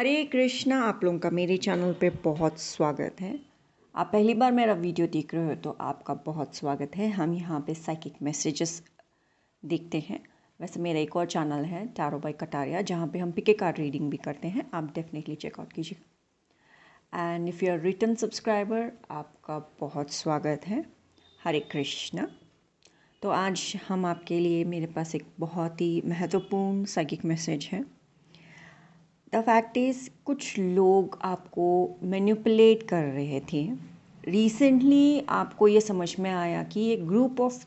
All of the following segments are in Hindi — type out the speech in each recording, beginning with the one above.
हरे कृष्णा। आप लोगों का मेरे चैनल पे बहुत स्वागत है। आप पहली बार मेरा वीडियो देख रहे हो तो आपका बहुत स्वागत है। हम यहाँ पे साइकिक मैसेजेस देखते हैं। वैसे मेरा एक और चैनल है टैरो बाय कटारिया, जहाँ पे हम पिके कार्ड रीडिंग भी करते हैं। आप डेफिनेटली चेकआउट कीजिएगा। And if you are return subscriber, आपका बहुत स्वागत है। हरे कृष्णा। तो आज हम आपके लिए, मेरे पास एक बहुत ही महत्वपूर्ण साइकिक मैसेज है। द फैक्ट इज़, कुछ लोग आपको मैनिपुलेट कर रहे थे। रिसेंटली आपको ये समझ में आया कि ये group of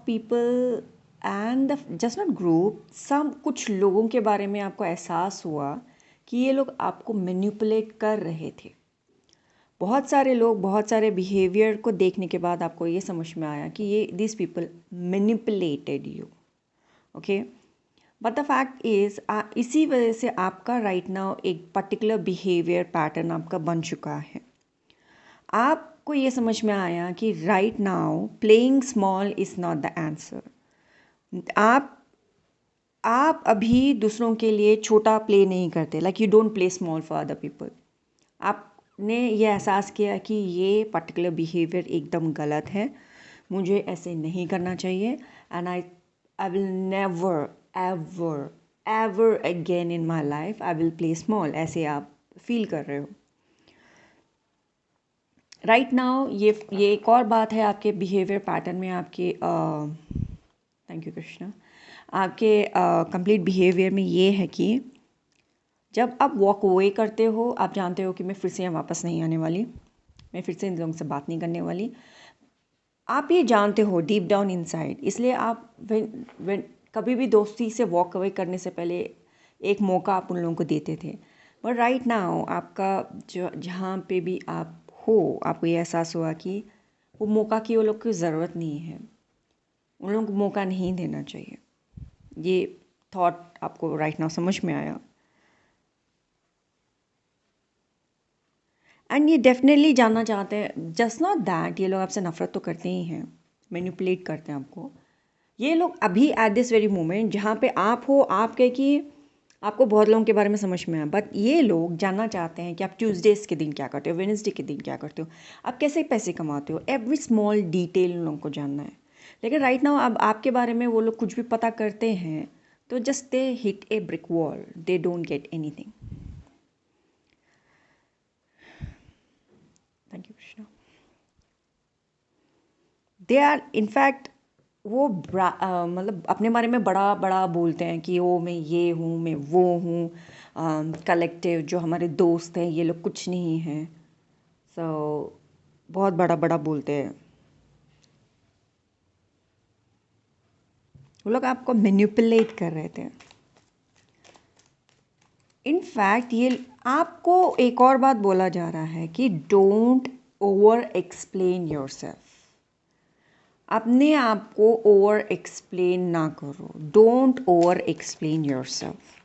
people and just not group, some कुछ लोगों के बारे में आपको एहसास हुआ कि ये लोग आपको मैनिपुलेट कर रहे थे। बहुत सारे लोग, बहुत सारे बिहेवियर को देखने के बाद आपको ये समझ में आया कि ये this people manipulated you. Okay, but the fact is, इसी वजह से आपका राइट नाउ एक पर्टिकुलर बिहेवियर पैटर्न आपका बन चुका है। आपको ये समझ में आया कि right now playing small is not the answer. आप अभी दूसरों के लिए छोटा प्ले नहीं करते। Like you don't play small for other people. आपने ये एहसास किया कि ये पर्टिकुलर बिहेवियर एकदम गलत है, मुझे ऐसे नहीं करना चाहिए। And I will never ever again in my life I will play small, ऐसे आप फील कर रहे हो राइट नाउ। ये एक और बात है आपके बिहेवियर पैटर्न में, आपके थैंक यू कृष्णा, आपके कंप्लीट बिहेवियर में ये है कि जब आप वॉक अवे करते हो, आप जानते हो कि मैं फिर से यहाँ वापस नहीं आने वाली, मैं फिर से इन लोगों से बात नहीं करने वाली। आप ये जानते हो डीप डाउन इनसाइड, इसलिए आप when कभी भी दोस्ती से वॉक अवे करने से पहले एक मौका आप उन लोगों को देते थे। बट राइट नाउ आपका जो जहाँ पे भी आप हो, आपको ये एहसास हुआ कि वो मौका की वो लोग की ज़रूरत नहीं है, उन लोगों को मौका नहीं देना चाहिए। ये थॉट आपको राइट नाउ समझ में आया। एंड ये डेफिनेटली जानना चाहते हैं, जस्ट नॉट दैट ये लोग आपसे नफरत तो करते ही हैं, मैनिपुलेट करते हैं आपको। ये लोग अभी एट दिस वेरी मोमेंट जहाँ पे आप हो, आप कहे कि आपको बहुत लोगों के बारे में समझ में आया, बट ये लोग जानना चाहते हैं कि आप ट्यूसडेज के दिन क्या करते हो, वेडनेसडे के दिन क्या करते हो, आप कैसे पैसे कमाते हो। एवरी स्मॉल डिटेल उन लोगों को जानना है। लेकिन राइट नाउ अब आपके बारे में वो लोग कुछ भी पता करते हैं तो just they hit a brick wall, they don't get anything. Thank you Krishna. They are in fact वो मतलब अपने बारे में बड़ा बड़ा बोलते हैं कि ओ मैं ये हूँ, मैं वो हूँ। कलेक्टिव जो हमारे दोस्त हैं ये लोग कुछ नहीं हैं। सो बहुत बड़ा बड़ा बोलते हैं वो लोग, आपको मैनिपुलेट कर रहे थे। इनफैक्ट ये आपको एक और बात बोला जा रहा है कि डोंट ओवर एक्सप्लेन योरसेल्फ। अपने आप को ओवर एक्सप्लेन ना करो। Don't over explain yourself.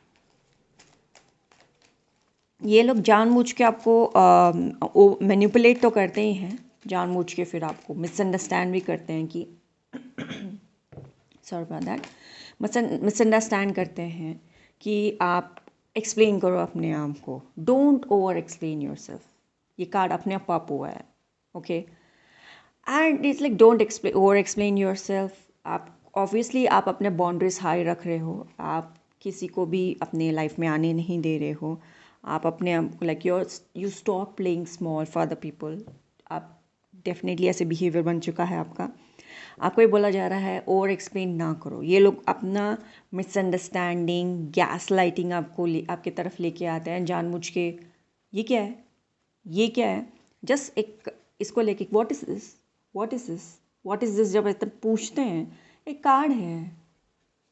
ये लोग जानबूझ के आपको मैनिपुलेट तो करते ही हैं, जानबूझ के फिर आपको मिसअंडरस्टैंड भी करते हैं कि सॉरी अबाउट दैट, मिसअंडरस्टैंड करते हैं कि आप एक्सप्लेन करो अपने आप को। Don't over explain yourself. ये कार्ड अपने आप हुआ है। Okay, and it's like don't over explain yourself. आप ऑब्वियसली आप अपने बाउंड्रीज हाई रख रहे हो, आप किसी को भी अपने लाइफ में आने नहीं दे रहे हो। आप अपने like you stop playing small for the people. आप डेफिनेटली ऐसे बिहेवियर बन चुका है आपका। आपको ये बोला जा रहा है ओवर एक्सप्लेन ना करो। ये लोग अपना मिसअंडरस्टैंडिंग, गैस लाइटिंग आपके तरफ लेके आते हैं जानबूझ के। ये क्या है, ये क्या है, जस्ट एक इसको लेके what is this, what is this, what is this, जब इतना पूछते हैं। एक कार्ड है,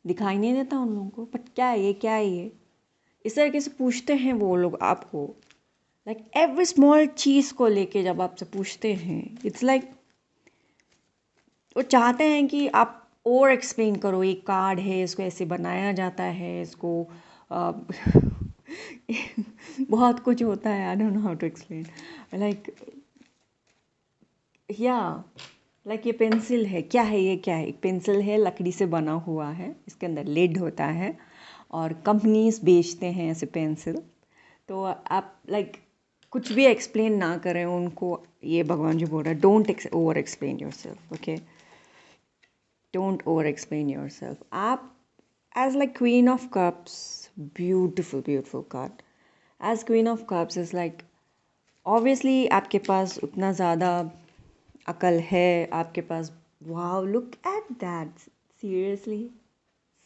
दिखाई नहीं देता उन लोगों को, बट क्या है ये, क्या है ये, इस तरीके से पूछते हैं वो लोग आपको। लाइक एवरी स्मॉल चीज़ को लेके जब आपसे पूछते हैं, इट्स लाइक वो चाहते हैं कि आप और एक्सप्लेन करो। एक कार्ड है, इसको ऐसे बनाया जाता है, इसको आ, बहुत कुछ होता है। I don't know how to explain. Like या लाइक ये पेंसिल है, क्या है ये, क्या है, एक पेंसिल है, लकड़ी से बना हुआ है, इसके अंदर लिड होता है और कंपनीज बेचते हैं ऐसे पेंसिल। तो आप लाइक कुछ भी एक्सप्लेन ना करें उनको, ये भगवान जी बोल रहे हैं, don't over explain yourself, okay, don't over explain yourself. आप as like queen of cups, beautiful beautiful card, as queen of cups is like obviously आपके पास उतना ज़्यादा अकल है आपके पास। Wow, look at that, seriously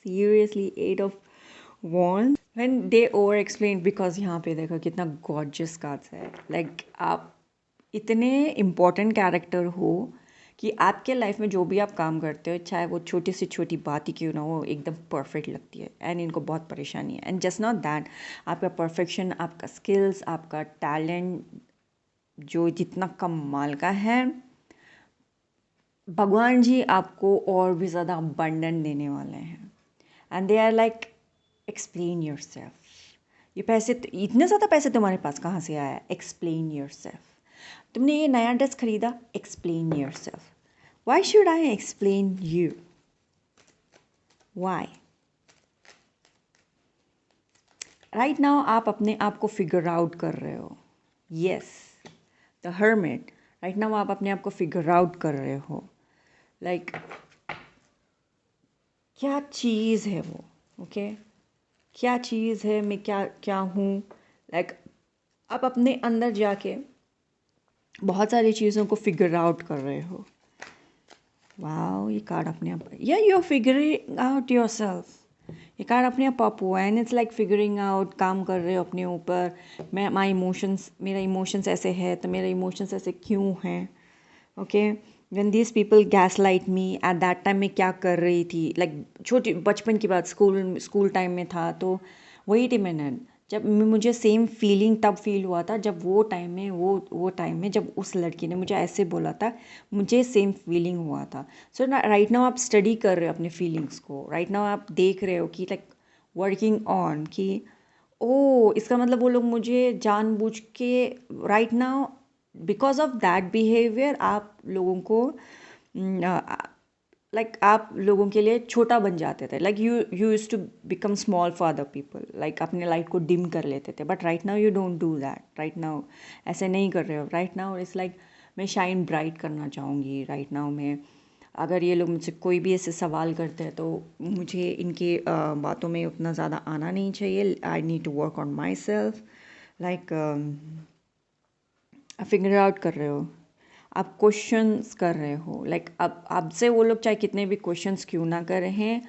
seriously, 8 of Wands। When they over explain, because यहाँ पे देखो कितना गॉर्जियस कार्ड्स है। लाइक आप इतने इम्पोर्टेंट कैरेक्टर हो कि आपके लाइफ में जो भी आप काम करते हो, चाहे वो छोटी से छोटी बात ही क्यों ना हो, एकदम परफेक्ट लगती है। एंड इनको बहुत परेशानी है। एंड जस्ट नॉट दैट, आपका परफेक्शन, आपका स्किल्स, आपका टैलेंट जो जितना कमाल का है, भगवान जी आपको और भी ज़्यादा अबंडेंट देने वाले हैं। And they are like, explain yourself. ये पैसे, इतने ज़्यादा पैसे तुम्हारे पास कहाँ से आया? Explain yourself. तुमने ये नया ड्रेस खरीदा, explain yourself. Why should I explain you? Why? Right now आप अपने आप को फिगर आउट कर रहे हो। Yes, the hermit, right now आप अपने आप को फिगर आउट कर रहे हो। लाइक क्या चीज़ है वो, ओके, क्या चीज़ है, मैं क्या क्या हूँ। लाइक आप अपने अंदर जाके बहुत सारी चीज़ों को फिगर आउट कर रहे हो। वाओ, ये कार्ड अपने आप, या you are figuring out yourself. ये कार्ड अपने आप अप हुआ है and it's like figuring out, काम कर रहे हो अपने ऊपर। मैं माई इमोशंस, मेरा इमोशंस ऐसे है तो मेरे इमोशंस ऐसे क्यों हैं, okay. When these people gas light me, at that time मैं क्या कर रही थी, लाइक छोटी बचपन की बात, स्कूल टाइम में था तो वही थी मैंने। जब मुझे सेम फीलिंग तब फील हुआ था जब वो टाइम में वो टाइम में जब उस लड़की ने मुझे ऐसे बोला था, मुझे सेम फीलिंग हुआ था। सो राइट नाउ आप स्टडी कर रहे हो अपने फीलिंग्स को। राइट नाउ आप देख रहे हो कि लाइक वर्किंग ऑन कि ओ, इसका मतलब वो लोग मुझे जानबूझ के, right now because of that behaviour आप लोगों को लाइक आप लोगों के लिए छोटा बन जाते थे। Like you used to become small for other people, like अपने लाइट को डिम कर लेते थे। But right now you don't do that. Right now ऐसे नहीं कर रहे हो। राइट नाउ इट्स लाइक मैं शाइन ब्राइट करना चाहूँगी। राइट नाउ मैं, अगर ये लोग मुझसे कोई भी ऐसे सवाल करते हैं तो मुझे इनके बातों में उतना ज़्यादा आना नहीं चाहिए। I need to work on myself. Like figure out कर रहे हो, आप क्वेश्चंस कर रहे हो। लाइक अब आपसे वो लोग चाहे कितने भी क्वेश्चंस क्यों ना कर रहे हैं,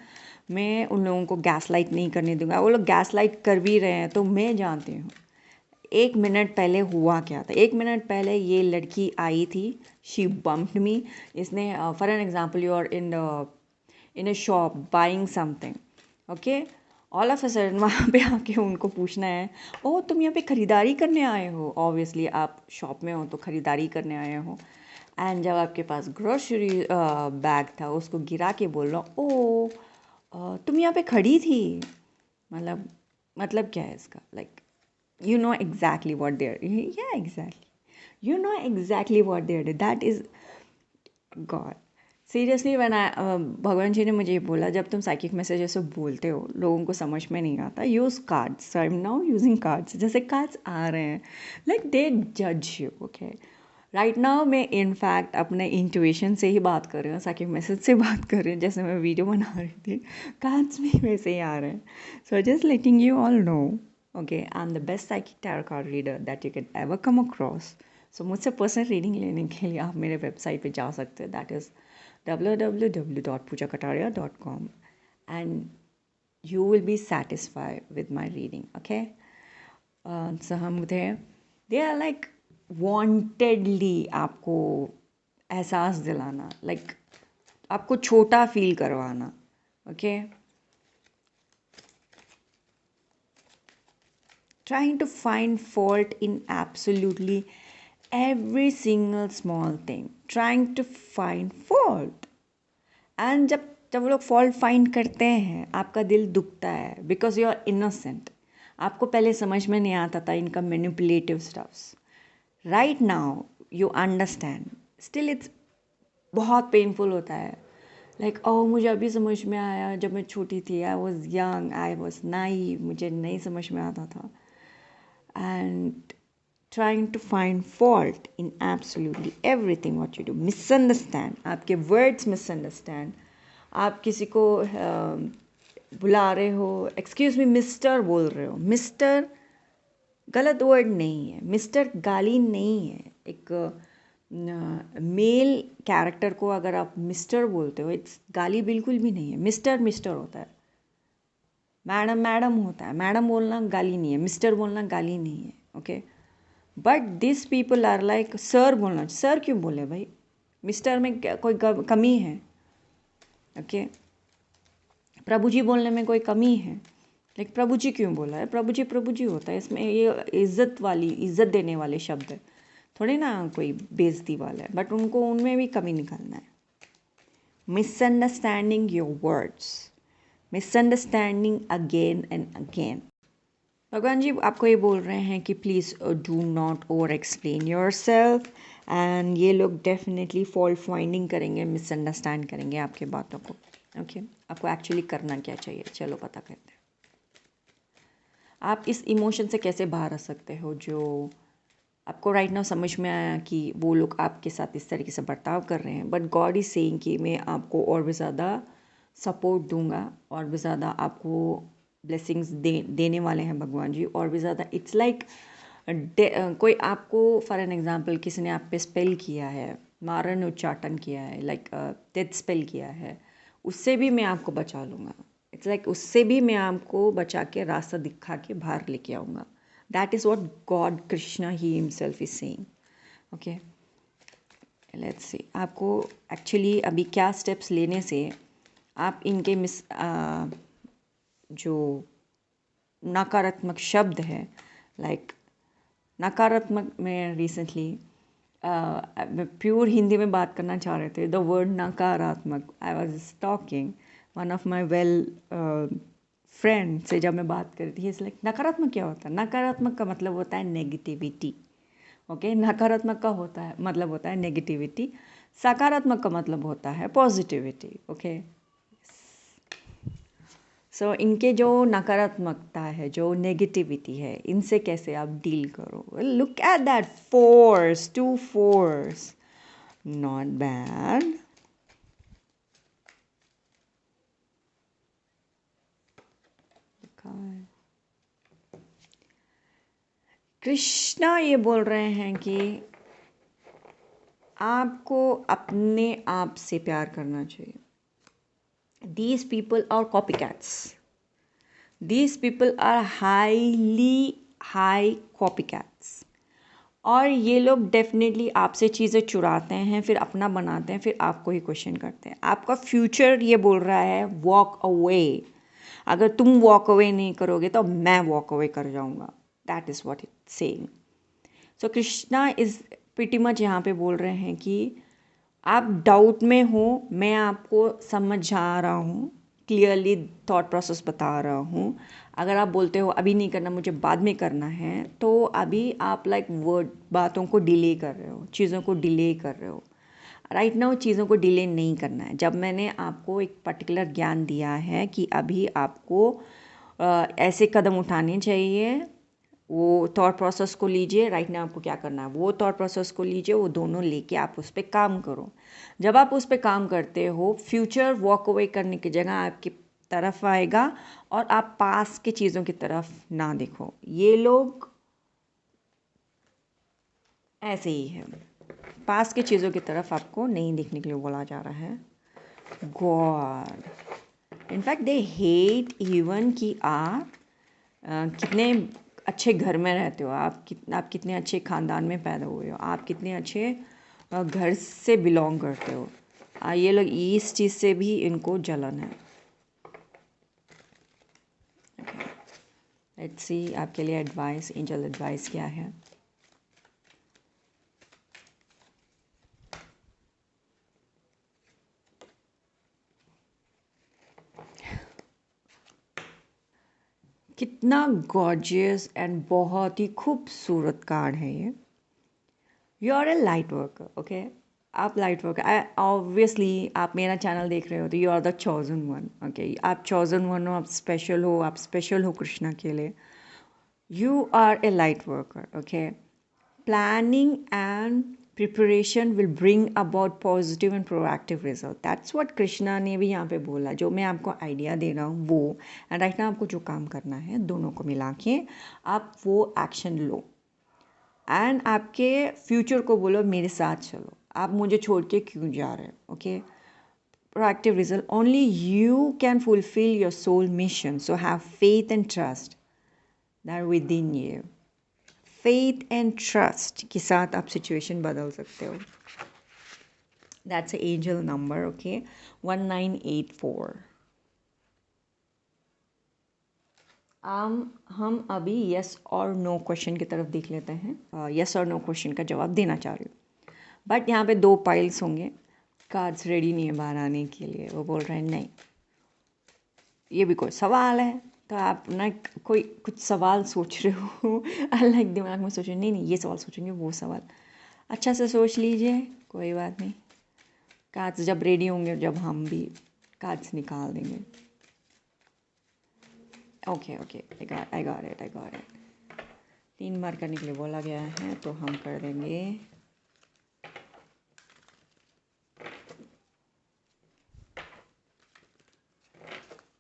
मैं उन लोगों को गैस लाइट नहीं करने दूंगा। वो लोग गैस लाइट कर भी रहे हैं तो मैं जानती हूँ 1 मिनट पहले हुआ क्या था। 1 मिनट पहले ये लड़की आई थी, शी बम्प्ड मी। इसने for an example, you are in a shop buying something, okay, all of a sudden वहाँ पे आके उनको पूछना है, ओह तुम यहाँ पे ख़रीदारी करने आए हो। ऑब्वियसली आप शॉप में हो तो ख़रीदारी करने आए हो। एंड जब आपके पास ग्रोसरी बैग था, उसको गिरा के बोल रहा, ओ तुम यहाँ पे खड़ी थी। मतलब क्या है इसका? Like you know exactly what they're, yeah, exactly, you know exactly what they're doing. That is God. Seriously when I, भगवान जी ने मुझे ये बोला, जब तुम साइकिक मैसेजेस से बोलते हो लोगों को समझ में नहीं आता, use cards. I am now using cards. जैसे कार्ड्स आ रहे हैं, लाइक दे जज यू, ओके। राइट नाउ मैं इनफैक्ट अपने इंट्यूशन से ही बात कर रही हूँ, साइकिक मैसेज से बात कर रही हूँ। जैसे मैं वीडियो बना रही थी, कार्ड्स भी वैसे ही आ रहे हैं। So just letting you all know, okay, I am the best psychic tarot card reader that you can ever come across. So मुझसे पर्सनल रीडिंग लेने के लिए आप मेरे वेबसाइट पे जा सकते हैं, that is www.poojakataria.com, and you will be satisfied with my reading, okay. So हम थे, they are like wantedly आपको एहसास दिलाना, like आपको छोटा फील करवाना, okay. Trying to find fault in absolutely every single small thing, trying to find fault. And जब वो लोग फॉल्ट फाइंड करते हैं, आपका दिल दुखता है, बिकॉज यू आर इनोसेंट। आपको पहले समझ में नहीं आता था इनका manipulative stuffs. Right now you understand, still it's बहुत पेनफुल होता है। लाइक ओ मुझे अभी समझ में आया, जब मैं छोटी थी, I was young, I was naive, मुझे नहीं समझ में आता था. And trying to find fault in absolutely everything what you do. Misunderstand, आपके words misunderstand. आप किसी को बुला रहे हो, एक्सक्यूज मी मिस्टर बोल रहे हो. मिस्टर गलत वर्ड नहीं है, मिस्टर गाली नहीं है. एक मेल कैरेक्टर को अगर आप मिस्टर बोलते हो, इट्स गाली बिल्कुल भी नहीं है. मिस्टर मिस्टर होता है, मैडम मैडम होता है. मैडम बोलना गाली नहीं है, मिस्टर बोलना गाली नहीं है. Okay, but this people are like sir बोलना. सर क्यों बोले भाई? मिस्टर में कोई कमी है? ओके, प्रभु जी बोलने में कोई कमी है? लाइक प्रभु जी क्यों बोला है? प्रभु जी होता है. इसमें ये इज्जत देने वाले शब्द है, थोड़े ना कोई बेइज्जती वाला है. बट उनको उनमें भी कमी निकालना है. Misunderstanding your words, misunderstanding again and again. भगवान जी आपको ये बोल रहे हैं कि please do not over explain your self. And ये लोग डेफिनेटली फॉल्ट फाइंडिंग करेंगे, मिसअंडरस्टैंड करेंगे आपके बातों को. ओके, आपको एक्चुअली करना क्या चाहिए, चलो पता करते हैं. आप इस इमोशन से कैसे बाहर आ सकते हो जो आपको राइट नाउ समझ में आया कि वो लोग आपके साथ इस तरीके से बर्ताव कर रहे हैं. बट गॉड इज सेइंग कि मैं आपको और भी ज़्यादा सपोर्ट दूंगा, और भी ज़्यादा आपको ब्लेसिंग्स देने वाले हैं भगवान जी, और भी ज़्यादा. इट्स लाइक कोई आपको फॉर एन एग्जांपल किसी ने आप पे स्पेल किया है, मारन उच्चाटन किया है, लाइक डेथ स्पेल किया है, उससे भी मैं आपको बचा लूँगा. इट्स लाइक उससे भी मैं आपको बचा के रास्ता दिखा के बाहर लेके आऊँगा. That is what God Krishna he himself is saying. Okay, let's see आपको एक्चुअली अभी क्या स्टेप्स लेने से आप इनके जो नकारात्मक शब्द है, लाइक नकारात्मक में रिसेंटली प्योर हिंदी में बात करना चाह रहे थे. द वर्ड नकारात्मक, I was talking one of my well friend से जब मैं बात कर रही थी, इस लाइक नकारात्मक क्या होता है? नकारात्मक का मतलब होता है नेगेटिविटी. ओके, नकारात्मक का होता है मतलब होता है नेगेटिविटी. सकारात्मक का मतलब होता है पॉजिटिविटी. ओके, सो इनके जो नकारात्मकता है, जो नेगेटिविटी है, इनसे कैसे आप डील करो. Look at that force, 2 4, not bad. Krishna ये बोल रहे हैं कि आपको अपने आप से प्यार करना चाहिए. These people are copycats. These people are highly high copycats. और ये लोग डेफिनेटली आपसे चीज़ें चुराते हैं, फिर अपना बनाते हैं, फिर आपको ही क्वेश्चन करते हैं. आपका फ्यूचर ये बोल रहा है वॉक अवे. अगर तुम वॉक अवे नहीं करोगे तो मैं वॉक अवे कर जाऊँगा. That is what it's saying. So Krishna is pretty much यहाँ पे बोल रहे हैं कि आप डाउट में हो, मैं आपको समझा रहा हूँ, क्लियरली थॉट प्रोसेस बता रहा हूँ. अगर आप बोलते हो अभी नहीं करना, मुझे बाद में करना है, तो अभी आप लाइक वर्ड बातों को डिले कर रहे हो, चीज़ों को डिले कर रहे हो. राइट नाउ चीज़ों को डिले नहीं करना है. जब मैंने आपको एक पर्टिकुलर ज्ञान दिया है कि अभी आपको ऐसे कदम उठाने चाहिए, वो थॉट प्रोसेस को लीजिए. राइट नाउ आपको क्या करना है, वो थॉट प्रोसेस को लीजिए, वो दोनों लेके आप उस पर काम करो. जब आप उस पर काम करते हो, फ्यूचर वॉक अवे करने की जगह आपकी तरफ आएगा, और आप पास की चीज़ों की तरफ ना देखो. ये लोग ऐसे ही है, पास की चीज़ों की तरफ आपको नहीं देखने के लिए बोला जा रहा है. God in fact they hate even कि आप कितने अच्छे घर में रहते हो, आप कितने अच्छे ख़ानदान में पैदा हुए हो, आप कितने अच्छे घर से बिलोंग करते हो. ये लोग इस चीज़ से भी इनको जलन है. लेट्स सी आपके लिए एडवाइस, एंजल एडवाइस क्या है. कितना गॉर्जियस एंड बहुत ही खूबसूरत कार्ड है ये. You are a light worker. Okay, आप लाइट वर्क, ऑब्वियसली आप मेरा चैनल देख रहे हो तो you are the chosen one, okay. आप चॉजन वन हो, आप स्पेशल हो, आप स्पेशल हो कृष्णा के लिए। You are a light worker, okay. Planning and preparation will bring about positive and proactive result. That's what Krishna ने भी यहाँ पे बोला, जो मैं आपको आइडिया दे रहा हूँ वो। एंड राइट ना आपको जो काम करना है दोनों को मिला के आप वो एक्शन लो एंड आपके फ्यूचर को बोलो मेरे साथ चलो, आप मुझे छोड़ के क्यों जा रहे हो, okay. Proactive result, only you can fulfill your soul mission, so have faith and trust that within you. Faith and trust के साथ आप सिचुएशन बदल सकते हो। That's an angel number, okay, 1984. हम अभी यस और नो क्वेश्चन की तरफ देख लेते हैं। यस और नो क्वेश्चन का जवाब देना चाह रही हूँ, बट यहाँ पे 2 पाइल्स होंगे। कार्ड्स रेडी नहीं है बाहर आने के लिए, वो बोल रहे हैं नहीं ये भी कोई सवाल है। तो आप ना कोई कुछ सवाल सोच रहे हो अलग दिमाग में सोच रहे नहीं नहीं ये सवाल सोचेंगे वो सवाल, अच्छा से सोच लीजिए, कोई बात नहीं। कार्ड्स जब रेडी होंगे जब हम भी कार्ड्स निकाल देंगे। Okay okay, I got it. 3 बार करने के लिए बोला गया है तो हम कर देंगे।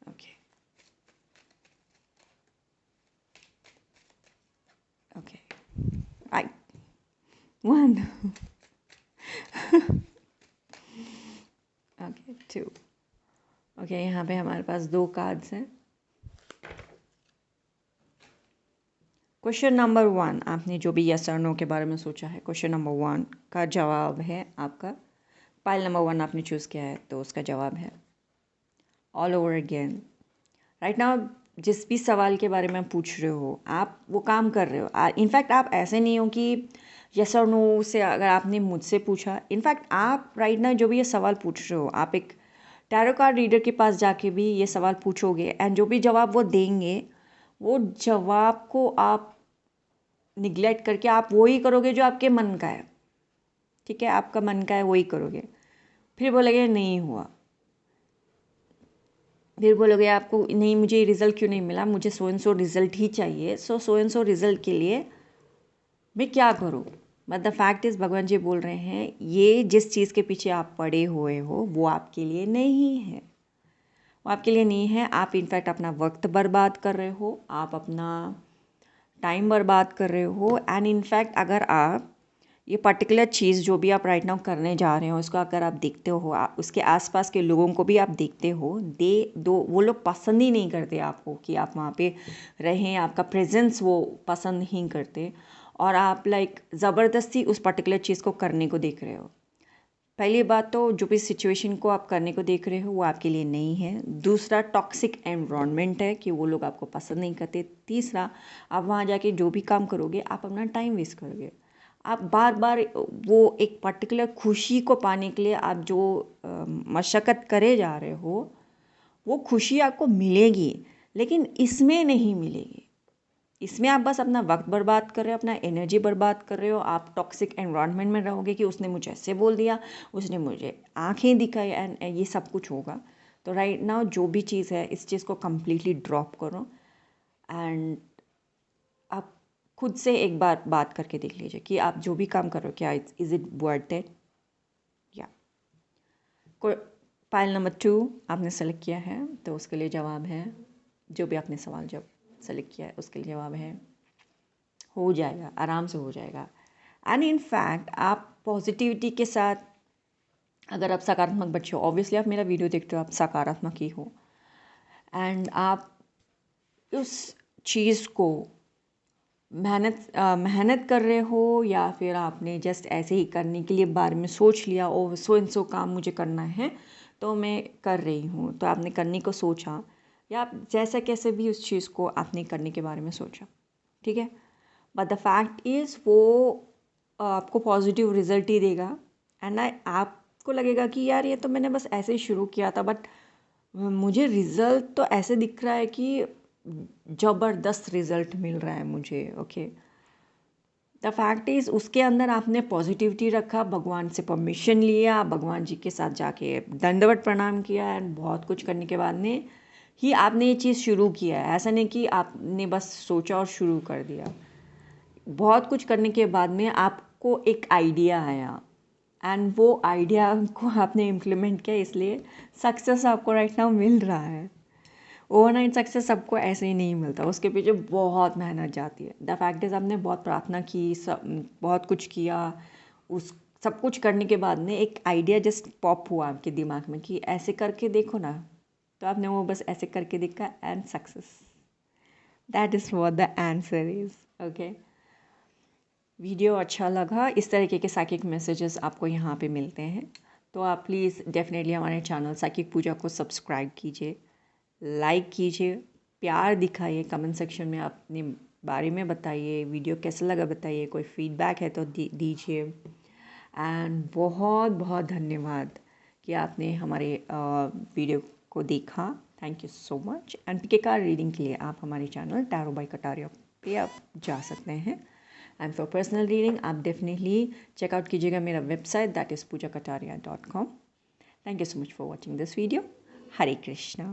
Okay okay, right 1 okay 2 okay. यहाँ पे हमारे पास 2 कार्ड्स हैं। क्वेश्चन नंबर 1, आपने जो भी यस और नो के बारे में सोचा है, क्वेश्चन नंबर 1 का जवाब है आपका। पाइल नंबर 1 आपने चूज़ किया है तो उसका जवाब है all over again. Right now जिस भी सवाल के बारे में आप पूछ रहे हो आप वो काम कर रहे हो। इनफैक्ट आप ऐसे नहीं हो कि यस और नो से अगर आपने मुझसे पूछा, इनफैक्ट आप राइट नाउ जो भी ये सवाल पूछ रहे हो आप एक टैरो कार्ड रीडर के पास जाके भी ये सवाल पूछोगे एंड जो भी जवाब वो देंगे वो जवाब को आप निगलेक्ट करके आप वो ही करोगे जो आपके मन का है, ठीक है, आपका मन का है वही करोगे। फिर बोलोगे नहीं हुआ, फिर बोलोगे आपको नहीं मुझे रिज़ल्ट क्यों नहीं मिला, मुझे सो एंड सो रिज़ल्ट ही चाहिए। सो एंड सो रिज़ल्ट के लिए मैं क्या करूँ। बट द फैक्ट इज़ भगवान जी बोल रहे हैं ये जिस चीज़ के पीछे आप पड़े हुए हो वो आपके लिए नहीं है, वो आपके लिए नहीं है। आप इनफैक्ट अपना वक्त बर्बाद कर रहे हो, आप अपना टाइम बर्बाद कर रहे हो। एंड इनफैक्ट अगर आप ये पर्टिकुलर चीज़ जो भी आप राइट नाउ करने जा रहे हो उसको अगर आप देखते हो, उसके आसपास के लोगों को भी आप देखते हो, वो लोग पसंद ही नहीं करते आपको कि आप वहाँ पे रहें, आपका प्रेजेंस वो पसंद नहीं करते और आप लाइक ज़बरदस्ती उस पर्टिकुलर चीज़ को करने को देख रहे हो। पहली बात तो जो भी सिचुएशन को आप करने को देख रहे हो वो आपके लिए नहीं है। दूसरा टॉक्सिक एनवायरनमेंट है कि वो लोग आपको पसंद नहीं करते। तीसरा आप वहाँ जाके जो भी काम करोगे आप अपना टाइम वेस्ट करोगे। आप बार बार वो एक पर्टिकुलर खुशी को पाने के लिए आप जो मशक्क़त करे जा रहे हो वो खुशी आपको मिलेगी लेकिन इसमें नहीं मिलेगी। इसमें आप बस अपना वक्त बर्बाद कर रहे हो, अपना एनर्जी बर्बाद कर रहे हो। आप टॉक्सिक एनवायरनमेंट में रहोगे कि उसने मुझे ऐसे बोल दिया, उसने मुझे आंखें दिखाई एंड ये सब कुछ होगा। तो राइट नाउ जो भी चीज़ है इस चीज़ को कम्प्लीटली ड्रॉप करो एंड आप खुद से एक बार बात करके देख लीजिए कि आप जो भी काम करो क्या इज़ इट वर्थ इट। या पाइल नंबर 2 आपने सेलेक्ट किया है तो उसके लिए जवाब है, जो भी आपने सवाल जब सेलेक्ट किया है उसके लिए जवाब है हो जाएगा, आराम से हो जाएगा। एंड इन फैक्ट आप पॉजिटिविटी के साथ अगर आप सकारात्मक बच्चे हो, ऑब्वियसली आप मेरा वीडियो देखते हो आप सकारात्मक ही हो एंड आप उस चीज़ को मेहनत कर रहे हो या फिर आपने जस्ट ऐसे ही करने के लिए बारे में सोच लिया ओ सो एंड सो काम मुझे करना है तो मैं कर रही हूँ, तो आपने करने को सोचा या आप जैसा कैसे भी उस चीज़ को आपने करने के बारे में सोचा, ठीक है। बट द फैक्ट इज़ वो आपको पॉजिटिव रिजल्ट ही देगा एंड आपको लगेगा कि यार ये तो मैंने बस ऐसे ही शुरू किया था बट मुझे रिज़ल्ट तो ऐसे दिख रहा है कि ज़बरदस्त रिज़ल्ट मिल रहा है मुझे, ओके। द फैक्ट इज़ उसके अंदर आपने पॉजिटिविटी रखा, भगवान से परमिशन लिया, भगवान जी के साथ जाके दंडवत प्रणाम किया एंड बहुत कुछ करने के बाद में ही आपने ये चीज़ शुरू किया है। ऐसा नहीं कि आपने बस सोचा और शुरू कर दिया। बहुत कुछ करने के बाद में आपको एक आइडिया आया एंड वो आइडिया को आपने इम्प्लीमेंट किया, इसलिए सक्सेस आपको राइट नाउ मिल रहा है। ओवरनाइट सक्सेस सबको ऐसे ही नहीं मिलता, उसके पीछे बहुत मेहनत जाती है। द फैक्ट इज़ आपने बहुत प्रार्थना की, सब बहुत कुछ किया, उस सब कुछ करने के बाद में एक आइडिया जस्ट पॉप हुआ आपके दिमाग में कि ऐसे करके देखो ना, तो आपने वो बस ऐसे करके देखा and success. That is what the answer is. Okay, video अच्छा लगा, इस तरीके के साइकिक मैसेजेस आपको यहाँ पे मिलते हैं, तो आप प्लीज़ डेफिनेटली हमारे चैनल साइकिक पूजा को सब्सक्राइब कीजिए, लाइक कीजिए, प्यार दिखाइए, कमेंट सेक्शन में अपने बारे में बताइए, वीडियो कैसा लगा बताइए, कोई फीडबैक है तो दीजिए। एंड बहुत बहुत धन्यवाद कि आपने हमारे वीडियो को देखा। Thank you so much. And PK card reading के लिए आप हमारे चैनल टैरो बाय कटारिया पे आप जा सकते हैं। एंड फॉर पर्सनल रीडिंग आप डेफिनेटली चेकआउट कीजिएगा मेरा website, that is pujakataria.com। Thank you so much for watching this video. Hare Krishna.